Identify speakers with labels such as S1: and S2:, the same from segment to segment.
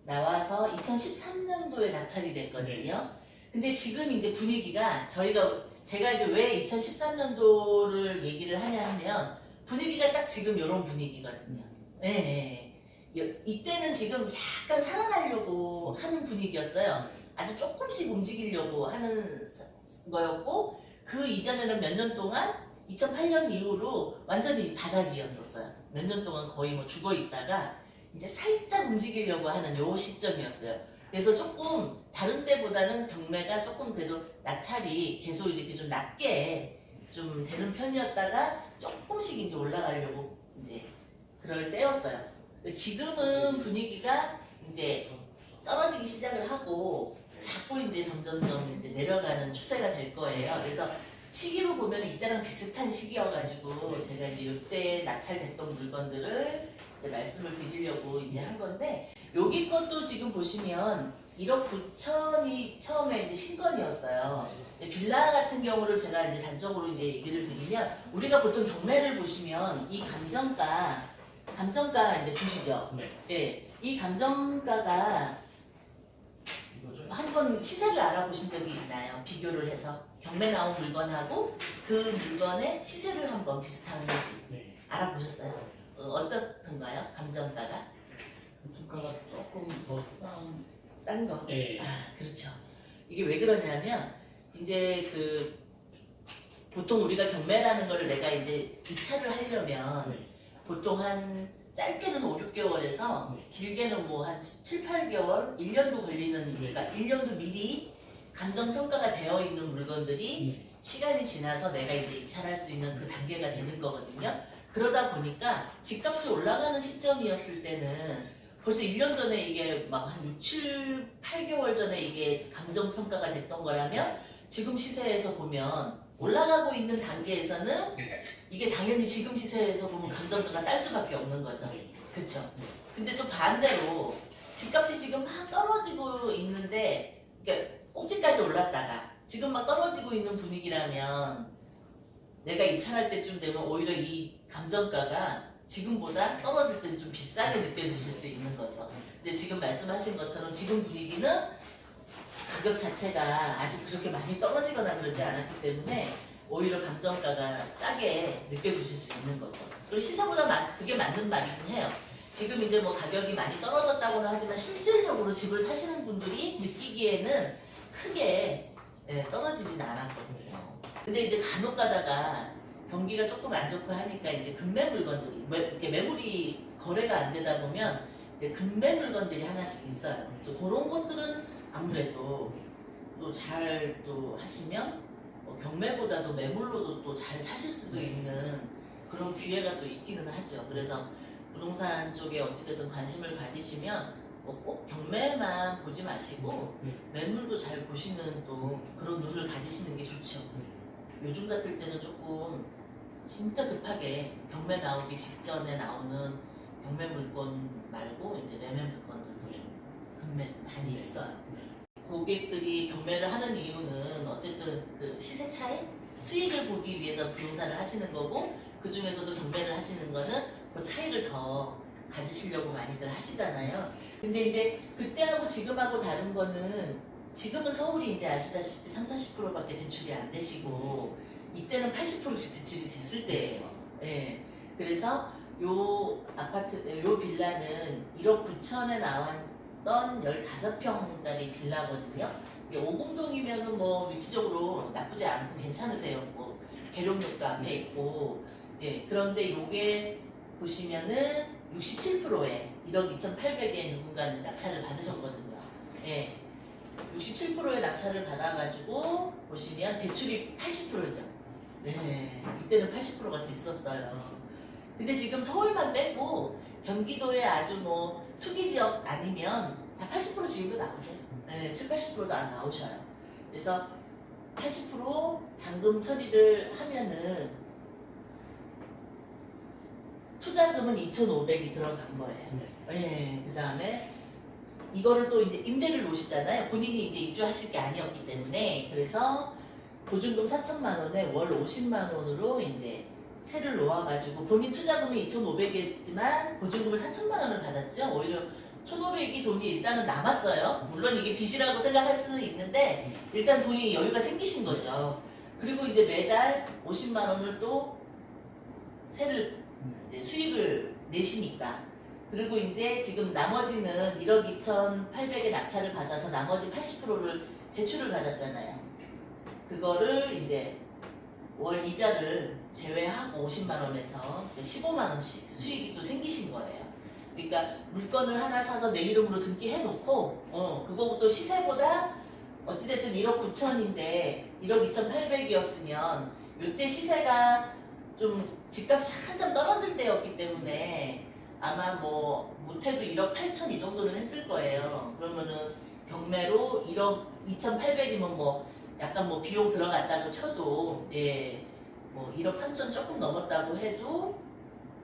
S1: 나와서 2013년도에 낙찰이 됐거든요. 근데 지금 이제 분위기가 제가 이제 왜 2013년도를 얘기를 하냐 하면 분위기가 딱 지금 이런 분위기거든요. 네. 이때는 지금 약간 살아나려고 하는 분위기였어요. 아주 조금씩 움직이려고 하는 거였고 그 이전에는 몇 년 동안 2008년 이후로 완전히 바닥이었었어요. 몇 년 동안 거의 뭐 죽어 있다가 이제 살짝 움직이려고 하는 요 시점이었어요. 그래서 조금 다른 때보다는 경매가 조금 그래도 낙찰이 계속 이렇게 좀 낮게 좀 되는 편이었다가 조금씩 이제 올라가려고 이제 그럴 때였어요. 지금은 분위기가 이제 떨어지기 시작을 하고 자꾸 이제 점점점 이제 내려가는 추세가 될 거예요. 그래서 시기로 보면 이때랑 비슷한 시기여가지고 제가 이제 이때 낙찰됐던 물건들을 이제 말씀을 드리려고 이제 한 건데 여기 것도 지금 보시면 1억 9천이 처음에 이제 신건이었어요. 빌라 같은 경우를 제가 이제 단적으로 이제 얘기를 드리면 우리가 보통 경매를 보시면 이 감정가 이제 보시죠.
S2: 네.
S1: 예, 이 감정가가 한번 시세를 알아보신 적이 있나요? 비교를 해서 경매 나온 물건하고 그 물건의 시세를 한번 비슷한지
S2: 네.
S1: 알아보셨어요? 어떻던가요? 감정가가?
S2: 주가가 조금 더
S1: 싼 거?
S2: 네.
S1: 아, 그렇죠. 이게 왜 그러냐면 이제 그 보통 우리가 경매라는 거를 내가 이제 입찰을 하려면
S2: 네.
S1: 보통 한 짧게는 5, 6개월에서
S2: 네.
S1: 길게는 뭐 한 7, 8개월, 1년도 걸리는 그러니까 1년도 미리 감정평가가 되어 있는 물건들이
S2: 네.
S1: 시간이 지나서 내가 이제 입찰할 수 있는 그 단계가 되는 거거든요. 그러다 보니까 집값이 올라가는 시점이었을 때는 벌써 1년 전에 이게 막 한 6, 7, 8개월 전에 이게 감정평가가 됐던 거라면 지금 시세에서 보면 올라가고 있는 단계에서는 이게 당연히 지금 시세에서 보면 감정가가 쌀 수밖에 없는 거죠. 그쵸? 근데 또 반대로 집값이 지금 막 떨어지고 있는데 그러니까 꼭지까지 올랐다가 지금 막 떨어지고 있는 분위기라면 내가 입찰할 때쯤 되면 오히려 이 감정가가 지금보다 떨어질 때는 좀 비싸게 느껴지실 수 있는 거죠. 근데 지금 말씀하신 것처럼 지금 분위기는 가격 자체가 아직 그렇게 많이 떨어지거나 그러지 않았기 때문에 오히려 감정가가 싸게 느껴지실 수 있는 거죠. 그리고 시세보다 그게 맞는 말이긴 해요. 지금 이제 뭐 가격이 많이 떨어졌다고는 하지만 실질적으로 집을 사시는 분들이 느끼기에는 크게 떨어지진 않았거든요. 근데 이제 간혹 가다가 경기가 조금 안 좋고 하니까 이제 금매 물건들이 이렇게 매물이 거래가 안 되다 보면 이제 금매 물건들이 하나씩 있어요. 또 그런 것들은 아무래도 또 잘 또 하시면 경매보다도 매물로도 또 잘 사실 수도 있는 그런 기회가 또 있기는 하죠. 그래서 부동산 쪽에 어찌됐든 관심을 가지시면 꼭 경매만 보지 마시고 매물도 잘 보시는 또 그런 눈을 가지시는 게 좋죠. 요즘 같을 때는 조금 진짜 급하게 경매 나오기 직전에 나오는 경매 물건 말고 이제 매매 물건들도 좀 금매 많이 있어요. 고객들이 경매를 하는 이유는 어쨌든 그 시세 차이, 수익을 보기 위해서 부동산을 하시는 거고 그 중에서도 경매를 하시는 거는 그 차이를 더 가지시려고 많이들 하시잖아요. 근데 이제 그때하고 지금하고 다른 거는 지금은 서울이 이제 아시다시피 30, 40%밖에 대출이 안 되시고 이때는 80%씩 대출이 됐을 때예요. 예. 그래서 요 아파트, 요 빌라는 1억 9천에 나왔던 15평짜리 빌라거든요. 이게 오공동이면은 뭐 위치적으로 나쁘지 않고 괜찮으세요. 뭐 계룡역도 앞에 있고. 예. 그런데 요게 보시면은 67%에 1억 2,800에 누군가는 낙찰을 받으셨거든요. 예. 67%의 낙찰을 받아가지고 보시면 대출이 80%죠. 네, 이때는 80%가 됐었어요. 근데 지금 서울만 빼고 경기도에 아주 뭐 투기 지역 아니면 다 80% 지금도 나오세요. 네, 7, 80%도 안 나오셔요. 그래서 80% 잔금 처리를 하면은 투자금은 2,500이 들어간 거예요. 네, 그 다음에 이거를 또 이제 임대를 놓으시잖아요. 본인이 이제 입주하실 게 아니었기 때문에. 그래서 보증금 4천만 원에 월 50만 원으로 이제 세를 놓아가지고 본인 투자금이 2,500이었지만 보증금을 4천만 원을 받았죠. 오히려 1,500이 돈이 일단은 남았어요. 물론 이게 빚이라고 생각할 수는 있는데 일단 돈이 여유가 생기신 거죠. 그리고 이제 매달 50만 원을 또 세를 이제 수익을 내시니까. 그리고 이제 지금 나머지는 1억 2,800의 낙찰을 받아서 나머지 80%를 대출을 받았잖아요. 그거를 이제 월 이자를 제외하고 50만 원에서 15만 원씩 수익이 또 생기신 거예요. 그러니까 물건을 하나 사서 내 이름으로 등기해 놓고 그거도 시세보다 어찌됐든 1억 9천인데 1억 2,800이었으면 이때 시세가 좀 집값이 한참 떨어질 때였기 때문에 아마 뭐 못해도 1억 8천 이 정도는 했을 거예요. 그러면은 경매로 1억 2,800이면 뭐 약간 뭐 비용 들어갔다고 쳐도 뭐 1억 3천 조금 넘었다고 해도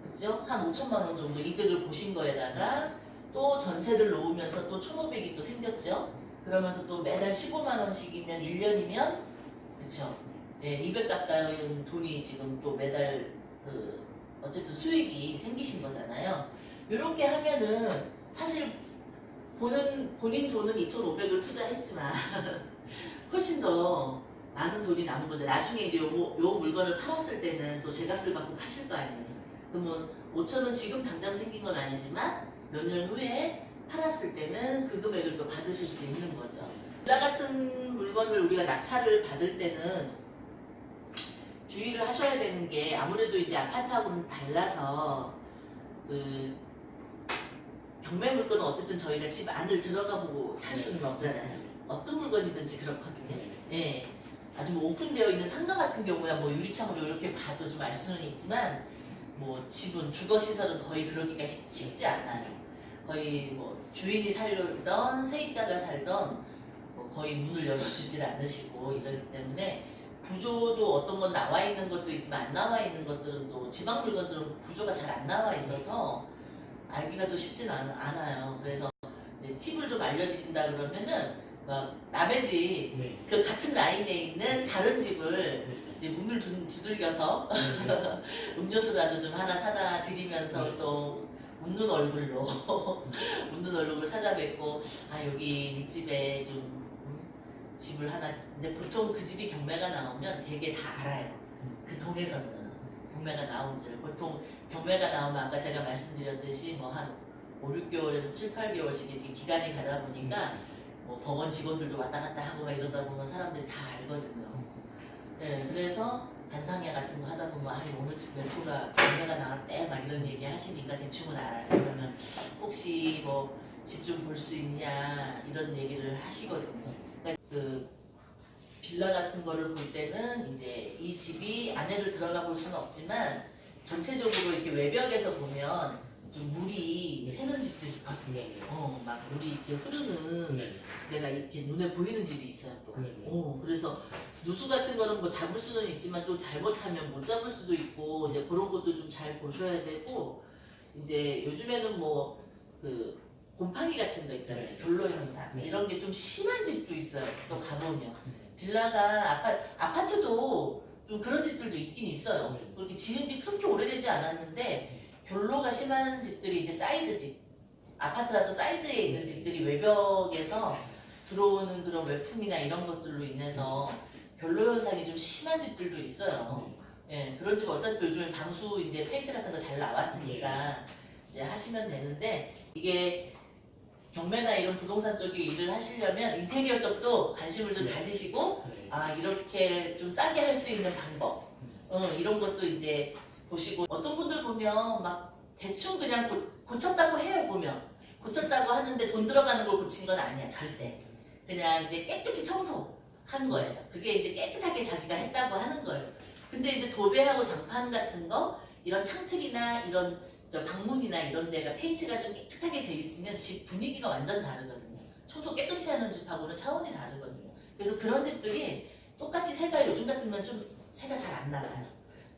S1: 그죠? 한 5천만 원 정도 이득을 보신 거에다가 또 전세를 놓으면서 또 1,500이 또 생겼죠. 그러면서 또 매달 15만 원씩이면 1년이면 그쵸? 200 가까운 돈이 지금 또 매달 그 어쨌든 수익이 생기신 거잖아요. 이렇게 하면은 사실 본인 돈은 2,500을 투자했지만 훨씬 더 많은 돈이 남은 거죠. 나중에 이제 요 물건을 팔았을 때는 또 제값을 받고 파실 거 아니에요. 그러면 5천은 지금 당장 생긴 건 아니지만 몇 년 후에 팔았을 때는 그 금액을 또 받으실 수 있는 거죠. 빌라 같은 물건을 우리가 낙찰을 받을 때는 주의를 하셔야 되는 게 아무래도 이제 아파트하고는 달라서 그 경매 물건은 어쨌든 저희가 집 안을 들어가 보고 살 수는 없잖아요. 어떤 물건이든지 그렇거든요. 예. 아주 뭐 오픈되어 있는 상가 같은 경우야 뭐 유리창으로 이렇게 봐도 좀 알 수는 있지만 뭐 집은 주거시설은 거의 그러기가 쉽지 않아요. 거의 뭐 주인이 살던 세입자가 살던 뭐 거의 문을 열어주질 않으시고 이러기 때문에 구조도 어떤 건 나와 있는 것도 있지만 안 나와 있는 것들은 또 지방 물건들은 구조가 잘 안 나와 있어서 알기가 또 쉽진 않아요. 그래서 이제 팁을 좀 알려드린다 그러면은 막 남의 집 그 같은 라인에 있는 다른 집을 이제 문을 두들겨서 음료수라도 좀 하나 사다 드리면서 또 웃는 얼굴로 웃는 얼굴로 찾아뵙고 아 여기 윗집에 좀 집을 하나 근데 보통 그 집이 경매가 나오면 되게 다 알아요. 그 동에서는 경매가 나온지 보통 경매가 나오면 아까 제가 말씀드렸듯이 뭐 한 5, 6개월에서 7, 8개월씩 이렇게 기간이 가다 보니까 뭐 법원 직원들도 왔다 갔다 하고 막 이러다 보면 사람들이 다 알거든요. 네, 그래서 반상회 같은 거 하다 보면 아니 오늘 집 매도가 경매가 나왔대 막 이런 얘기 하시니까 대충은 알아요. 그러면 혹시 뭐 집 좀 볼 수 있냐 이런 얘기를 하시거든요. 그러니까 그 빌라 같은 거를 볼 때는 이제 이 집이 안에를 들어가 볼 수는 없지만 전체적으로 이렇게 외벽에서 보면 좀 물이 새는 집들이 있거든요. 막 물이 이렇게 흐르는 내가 이렇게 눈에 보이는 집이 있어요. 또. 그래서 누수 같은 거는 뭐 잡을 수는 있지만 또 잘못하면 못 잡을 수도 있고 이제 그런 것도 좀 잘 보셔야 되고 이제 요즘에는 뭐 그 곰팡이 같은 거 있잖아요. 결로 현상 이런 게 좀 심한 집도 있어요. 또 가보면 빌라가 아파트도 좀 그런 집들도 있긴 있어요. 그렇게 지은 지 그렇게 오래되지 않았는데 결로가 심한 집들이 이제 사이드 집 아파트라도 사이드에 있는 집들이 외벽에서 들어오는 그런 외풍이나 이런 것들로 인해서 결로 현상이 좀 심한 집들도 있어요. 예, 그런 집 어차피 요즘에 방수 이제 페인트 같은 거 잘 나왔으니까 이제 하시면 되는데 이게 경매나 이런 부동산 쪽에 일을 하시려면 인테리어 쪽도 관심을 좀 가지시고 아 이렇게 좀 싸게 할 수 있는 방법 이런 것도 이제 보시고 어떤 분들 보면 막 대충 그냥 고쳤다고 해요. 보면 고쳤다고 하는데 돈 들어가는 걸 고친 건 아니야 절대. 그냥 이제 깨끗이 청소한 거예요. 그게 이제 깨끗하게 자기가 했다고 하는 거예요. 근데 이제 도배하고 장판 같은 거 이런 창틀이나 이런 저 방문이나 이런 데가 페인트가 좀 깨끗하게 돼 있으면 집 분위기가 완전 다르거든요. 청소 깨끗이 하는 집하고는 차원이 다르거든요. 그래서 그런 집들이 똑같이 새가 요즘 같으면 좀 새가 잘 안 나가요.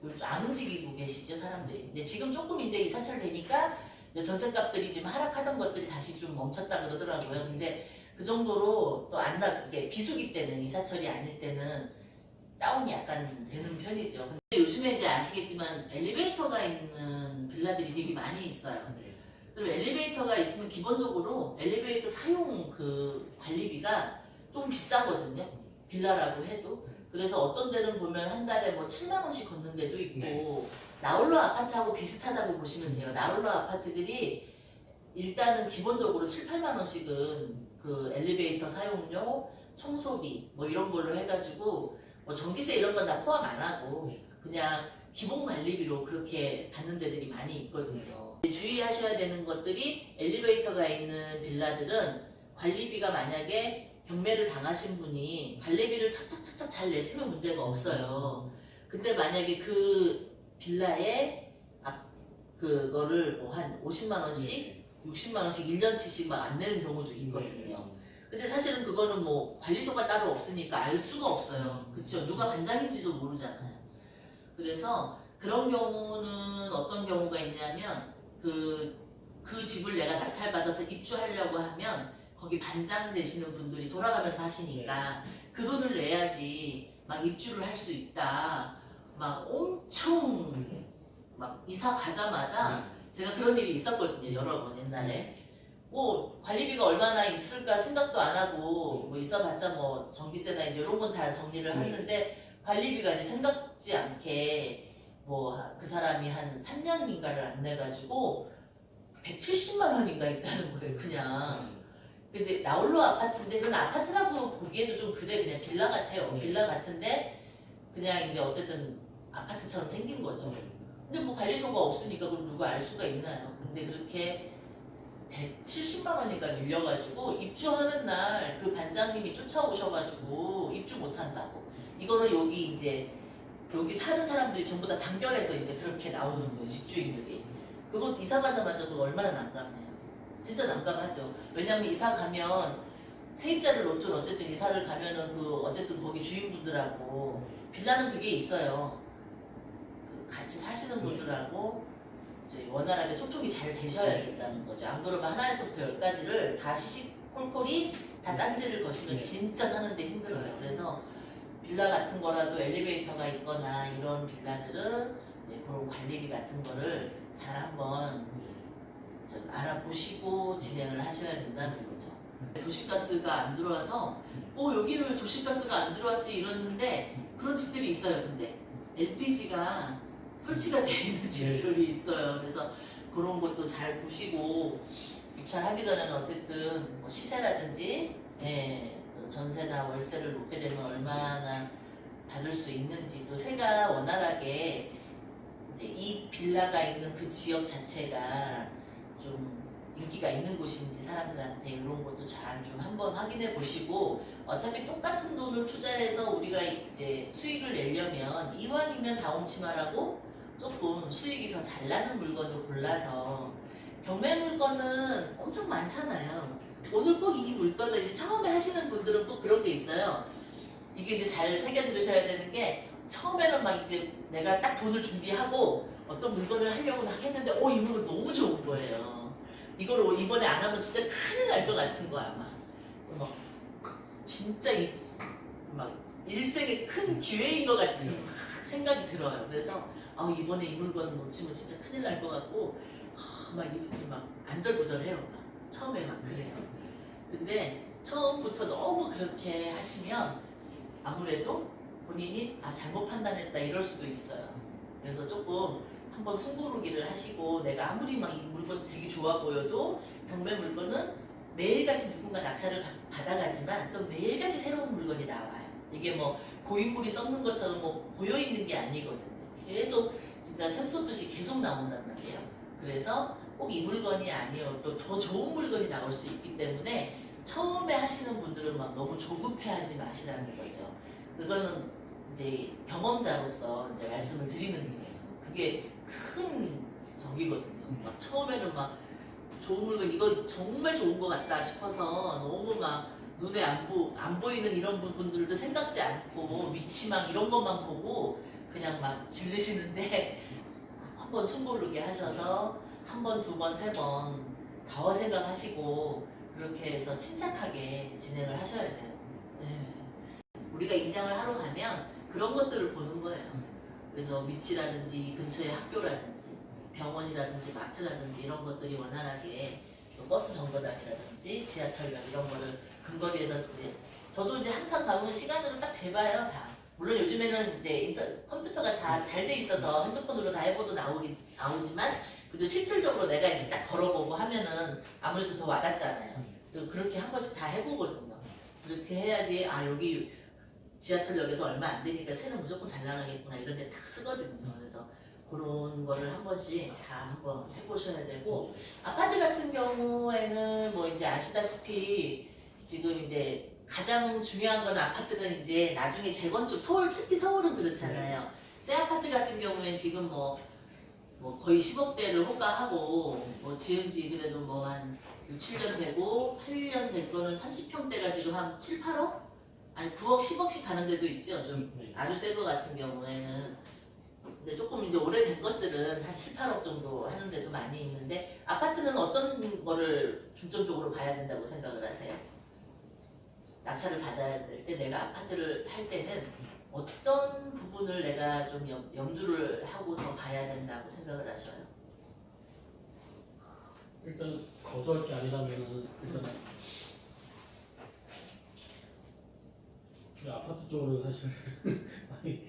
S1: 요즘 안 움직이고 계시죠 사람들이. 근데 지금 조금 이제 이사철 되니까 이제 전세값들이 지금 하락하던 것들이 다시 좀 멈췄다 그러더라고요. 근데 그 정도로 또 안 나게 비수기 때는 이사철이 아닐 때는 다운이 약간 되는 편이죠. 근데 요즘에 이제 아시겠지만 엘리베이터가 있는 빌라들이 되게 많이 있어요. 그리고 엘리베이터가 있으면 기본적으로 엘리베이터 사용 그 관리비가 좀 비싸거든요. 빌라라고 해도. 그래서 어떤 데는 보면 한 달에 뭐 7만 원씩 걷는 데도 있고 나홀로 아파트하고 비슷하다고 보시면 돼요. 나홀로 아파트들이 일단은 기본적으로 7, 8만 원씩은 그 엘리베이터 사용료, 청소비 뭐 이런 걸로 해가지고 뭐 전기세 이런 건 다 포함 안 하고 그냥 기본 관리비로 그렇게 받는 데들이 많이 있거든요. 주의하셔야 되는 것들이 엘리베이터가 있는 빌라들은 관리비가 만약에 경매를 당하신 분이 관리비를 착착착착 잘 냈으면 문제가 없어요. 근데 만약에 그 빌라에 그거를 뭐 한 50만 원씩, 60만 원씩 1년치씩 막 안 내는 경우도 있거든요. 근데 사실은 그거는 뭐 관리소가 따로 없으니까 알 수가 없어요. 그쵸? 누가 반장인지도 모르잖아요. 그래서 그런 경우는 어떤 경우가 있냐면 그 집을 내가 낙찰받아서 입주하려고 하면 거기 반장 되시는 분들이 돌아가면서 하시니까 그 돈을 내야지 막 입주를 할 수 있다. 막 엄청 막 이사 가자마자 제가 그런 일이 있었거든요. 여러 번 옛날에. 뭐 관리비가 얼마나 있을까 생각도 안 하고 뭐 있어봤자 뭐 전기세나 이제 이런 건 다 정리를 하는데 관리비가 이제 생각지 않게 뭐 그 사람이 한 3년인가를 안 내가지고 170만 원인가 있다는 거예요. 그냥. 근데 나홀로 아파트인데 그건 아파트라고 보기에도 좀 그래. 그냥 빌라 같아요. 빌라 같은데 그냥 이제 어쨌든 아파트처럼 생긴 거죠. 근데 뭐 관리소가 없으니까 그럼 누가 알 수가 있나요? 근데 그렇게 170만 원인가 밀려가지고 입주하는 날 그 반장님이 쫓아오셔가지고 입주 못한다고. 이거는 여기 이제 여기 사는 사람들이 전부 다 단결해서 이제 그렇게 나오는 거예요. 집주인들이. 그거 이사 가자마자 그거 얼마나 난감해요. 진짜 난감하죠. 왜냐면 이사 가면 세입자를 놓든 어쨌든 이사를 가면은 그 어쨌든 거기 주인분들하고 빌라는 그게 있어요. 그 같이 사시는 분들하고 이제 원활하게 소통이 잘 되셔야 된다는 거죠. 안 그러면 하나에서부터 10까지를 다 시시콜콜이 다 딴지를 거시면 진짜 사는데 힘들어요. 그래서 빌라 같은 거라도 엘리베이터가 있거나 이런 빌라들은 이제 그런 관리비 같은 거를 잘 한번 좀 알아보시고 진행을 하셔야 된다는 거죠. 도시가스가 안 들어와서 여기는 왜 도시가스가 안 들어왔지 이러는데 그런 집들이 있어요. 근데 LPG가 설치가 되어 있는 집들이 있어요. 그래서 그런 것도 잘 보시고 입찰하기 전에는 어쨌든 뭐 시세라든지 전세나 월세를 놓게 되면 얼마나 받을 수 있는지 또 세가 원활하게 이제 이 빌라가 있는 그 지역 자체가 좀 인기가 있는 곳인지 사람들한테 이런 것도 잘 좀 한번 확인해 보시고 어차피 똑같은 돈을 투자해서 우리가 이제 수익을 내려면 이왕이면 다운치마라고 조금 수익이 더 잘 나는 물건을 골라서 경매 물건은 엄청 많잖아요. 오늘 꼭 이 물건을 이제 처음에 하시는 분들은 꼭 그런 게 있어요. 이게 이제 잘 새겨 들으셔야 되는 게 처음에는 막 이제 내가 딱 돈을 준비하고 어떤 물건을 하려고 막 했는데 이 물건 너무 좋은 거예요. 이거를 이번에 안 하면 진짜 큰일 날 것 같은 거야 아마. 막 진짜 막 일생의 큰 기회인 것 같은 막 생각이 들어요. 그래서 이번에 이 물건 놓치면 진짜 큰일 날 것 같고 막 이렇게 막 안절부절해요. 막. 처음에 막 그래요. 근데 처음부터 너무 그렇게 하시면 아무래도 본인이 잘못 판단했다 이럴 수도 있어요. 그래서 조금 한번 숨고르기를 하시고 내가 아무리 막 이 물건 되게 좋아 보여도 경매 물건은 매일같이 누군가 낙찰을 받아가지만 또 매일같이 새로운 물건이 나와요. 이게 뭐 고인물이 썩는 것처럼 뭐 고여있는 게 아니거든요. 계속 진짜 샘솟듯이 계속 나온단 말이에요. 그래서 꼭 이 물건이 아니어도 더 좋은 물건이 나올 수 있기 때문에 처음에 하시는 분들은 막 너무 조급해하지 마시라는 거죠. 그거는 이제 경험자로서 이제 말씀을 드리는 거예요. 그게 큰 적이거든요. 막 처음에는 막 좋은 물건 이거 정말 좋은 것 같다 싶어서 너무 막 눈에 안 보이는 이런 부분들도 생각지 않고 위치망 이런 것만 보고 그냥 막 질르시는데 한번 숨고르게 하셔서 한 번, 두 번, 세 번 더 생각하시고 그렇게 해서 침착하게 진행을 하셔야 돼요. 우리가 임장을 하러 가면 그런 것들을 보는 거예요. 그래서 위치라든지 근처의 학교라든지 병원이 병원이라든지 마트라든지 이런 것들이 원활하게 또 버스 정거장이라든지 지하철역 이런 거를 근거리에서 이제 저도 이제 항상 가보면 시간으로 딱 재봐요 다. 물론 요즘에는 이제 컴퓨터가 잘 돼 있어서 핸드폰으로 다 해봐도 나오지만 그래도 실질적으로 내가 이제 딱 걸어보고 하면은 아무래도 더 와닿잖아요. 그렇게 한 번씩 다 해보거든요. 그렇게 해야지 아 여기 지하철역에서 얼마 안 되니까 새는 무조건 잘 나가겠구나 이런 데 딱 쓰거든요. 그래서 그런 거를 한 번씩 다 한번 해보셔야 되고 아파트 같은 경우에는 뭐 이제 아시다시피 지금 이제 가장 중요한 건 아파트는 이제 나중에 재건축 특히 서울은 그렇잖아요. 새 아파트 같은 경우에는 지금 뭐 거의 10억대를 호가하고 뭐 지은 지 그래도 뭐 한 6, 7년 되고 8년 된 거는 30평대가 지금 한 7, 8억? 아니 9억, 10억씩 가는 데도 있죠. 좀 아주 새 거 같은 경우에는. 근데 조금 이제 오래된 것들은 한 7, 8억 정도 하는 데도 많이 있는데 아파트는 어떤 거를 중점적으로 봐야 된다고 생각을 하세요? 낙찰을 받아야 될 때 내가 아파트를 할 때는 어떤 부분을 내가 좀 염두를 하고 더 봐야 된다고 생각을 하셔요?
S2: 일단 거주할 게 아니라면은 일단은 아파트 쪽으로 사실 많이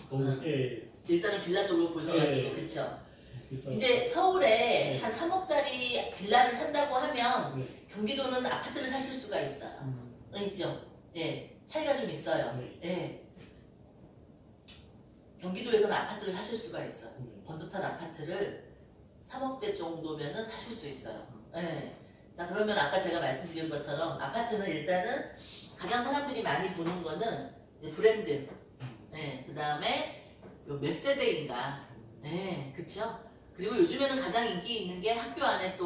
S2: 너무
S1: 일단은 빌라 쪽으로 보셔가지고
S2: 예.
S1: 그쵸?
S2: 비싸.
S1: 이제 서울에
S2: 네.
S1: 한 3억짜리 빌라를 산다고 하면
S2: 네.
S1: 경기도는 아파트를 사실 수가 있어요. 있죠? 예, 차이가 좀 있어요.
S2: 네.
S1: 예. 경기도에서는 아파트를 사실 수가 있어요.
S2: 네.
S1: 번듯한 아파트를 3억대 정도면은 사실 수 있어요. 예. 자, 그러면 아까 제가 말씀드린 것처럼 아파트는 일단은 가장 사람들이 많이 보는 거는 이제 브랜드. 예. 그 다음에 몇 세대인가. 예. 그쵸? 그리고 요즘에는 가장 인기 있는 게 학교 안에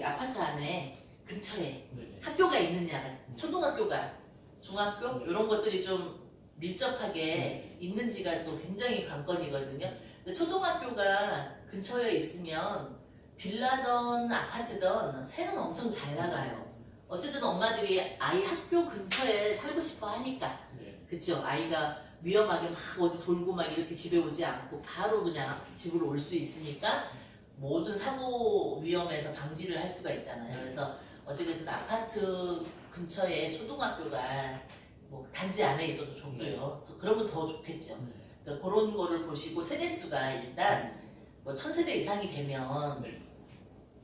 S1: 아파트 안에 근처에
S2: 네.
S1: 학교가 있느냐, 초등학교가, 중학교 이런 것들이 좀 밀접하게 있는지가 또 굉장히 관건이거든요. 근데 초등학교가 근처에 있으면 빌라든 아파트든 새는 엄청 잘 나가요. 어쨌든 엄마들이 아이 학교 근처에 살고 싶어 하니까,
S2: 네.
S1: 그쵸? 아이가 위험하게 막 어디 돌고 막 이렇게 집에 오지 않고 바로 그냥 집으로 올 수 있으니까 모든 사고 위험에서 방지를 할 수가 있잖아요. 그래서 어쨌든 아파트 근처에 초등학교가 뭐 단지 안에 있어도 좋고요. 그러면 더 좋겠죠. 그러니까 그런 거를 보시고 세대수가 일단 뭐 1000세대 이상이 되면
S2: 네.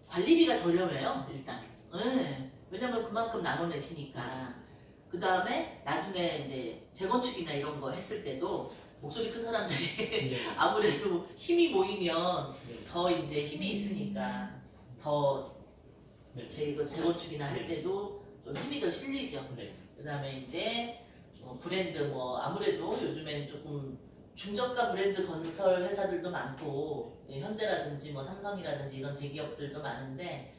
S1: 관리비가 저렴해요. 일단. 네. 왜냐면 그만큼 나눠내시니까. 그 다음에 나중에 이제 재건축이나 이런 거 했을 때도 목소리 큰 사람들이
S2: 네.
S1: 아무래도 힘이 모이면
S2: 네.
S1: 더 이제 힘이 있으니까 더
S2: 네.
S1: 재건축이나 할 때도 좀 힘이 더 실리죠.
S2: 네.
S1: 그 다음에 이제 브랜드 아무래도 요즘엔 조금 중저가 브랜드 건설 회사들도 많고 현대라든지 삼성이라든지 이런 대기업들도 많은데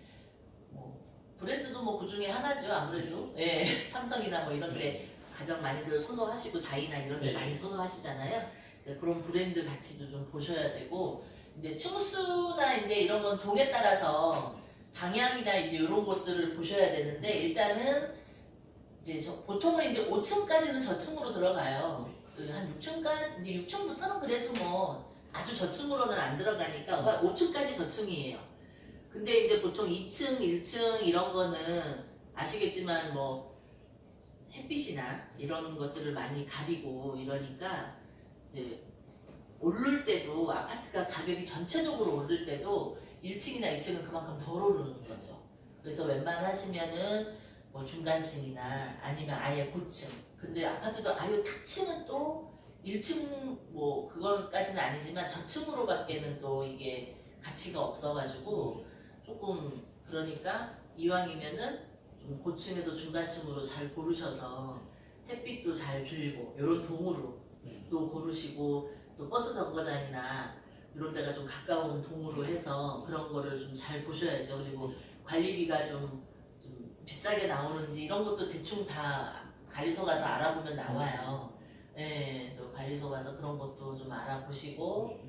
S1: 브랜드도 그 중에 하나죠 아무래도. 예, 삼성이나 이런데 가장 많이들 선호하시고 자이나 이런데
S2: 네.
S1: 많이 선호하시잖아요. 그러니까 그런 브랜드 가치도 좀 보셔야 되고 이제 층수나 이제 이런 건 동에 따라서 방향이나 이제 이런 것들을 보셔야 되는데 일단은 이제 보통은 이제 5층까지는 저층으로 들어가요. 한 6층까지 이제 6층부터는 그래도 아주 저층으로는 안 들어가니까 5층까지 저층이에요. 근데 이제 보통 2층, 1층 이런 거는 아시겠지만 햇빛이나 이런 것들을 많이 가리고 이러니까 이제 오를 때도 아파트가 가격이 전체적으로 오를 때도 1층이나 2층은 그만큼 덜 오르는 거죠. 그래서 웬만하시면은 중간층이나 아니면 아예 고층. 근데 아파트도 아예 탑층은 또 1층 그거까지는 아니지만 저층으로밖에는 또 이게 가치가 없어가지고 조금 그러니까 이왕이면은 좀 고층에서 중간층으로 잘 고르셔서 햇빛도 잘 들고 이런 동으로 또 고르시고 또 버스 정거장이나 이런 데가 좀 가까운 동으로 해서 그런 거를 좀 잘 보셔야죠. 그리고 관리비가 좀 비싸게 나오는지 이런 것도 대충 다 관리소 가서 알아보면 나와요. 예, 또 관리소 가서 그런 것도 좀 알아보시고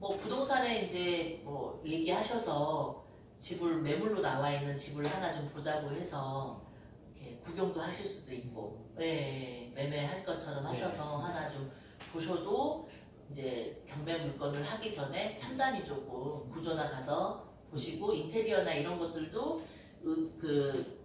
S1: 부동산에 이제 얘기하셔서 집을 매물로 나와 있는 집을 하나 좀 보자고 해서 이렇게 구경도 하실 수도 있고, 예, 매매할 것처럼 하셔서 하나 좀 보셔도 이제 경매 물건을 하기 전에 판단이 조금 구조나 가서 보시고 인테리어나 이런 것들도 그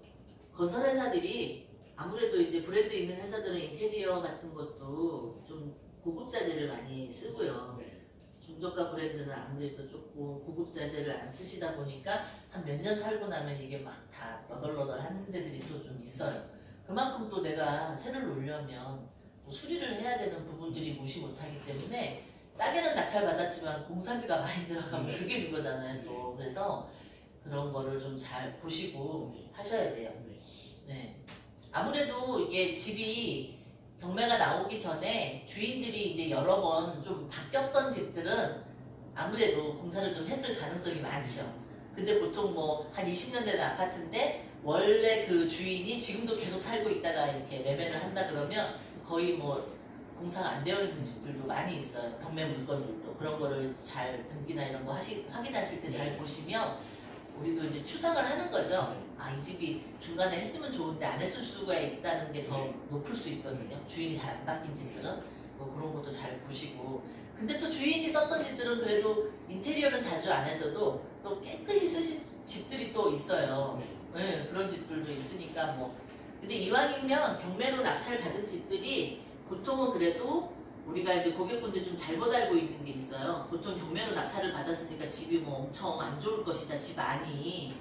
S1: 건설회사들이 아무래도 이제 브랜드 있는 회사들은 인테리어 같은 것도 좀 고급 자재를 많이 쓰고요.
S2: 네.
S1: 중저가 브랜드는 아무래도 조금 고급 자재를 안 쓰시다 보니까 한 몇 년 살고 나면 이게 막 다 너덜너덜한 데들이 또 좀 있어요. 그만큼 또 내가 세를 놓으려면 또 수리를 해야 되는 부분들이 무시 못하기 때문에 싸게는 낙찰받았지만 공사비가 많이 들어가면
S2: 네.
S1: 그게 그거잖아요 또. 그래서 그런 거를 좀 잘 보시고 하셔야 돼요.
S2: 네.
S1: 네. 아무래도 이게 집이 경매가 나오기 전에 주인들이 이제 여러 번 좀 바뀌었던 집들은 아무래도 공사를 좀 했을 가능성이 많죠. 근데 보통 뭐 한 20년 된 아파트인데 원래 그 주인이 지금도 계속 살고 있다가 이렇게 매매를 한다 그러면 거의 뭐 공사가 안 되어 있는 집들도 많이 있어요. 경매 물건들도. 그런 거를 잘 등기나 이런 거 확인하실 때 잘 보시면 우리도 이제 추상을 하는 거죠. 아, 이 집이 중간에 했으면 좋은데 안 했을 수가 있다는 게 더 높을 수 있거든요. 주인이 잘 안 바뀐 집들은. 뭐 그런 것도 잘 보시고. 근데 또 주인이 썼던 집들은 그래도 인테리어는 자주 안 했어도 또 깨끗이 쓰신 집들이 또 있어요. 네, 그런 집들도 있으니까 뭐. 근데 이왕이면 경매로 낙찰 받은 집들이 보통은 그래도 우리가 이제 고객분들 좀 잘못 알고 있는 게 있어요. 보통 경매로 낙찰을 받았으니까 집이 뭐 엄청 안 좋을 것이다, 집 안이.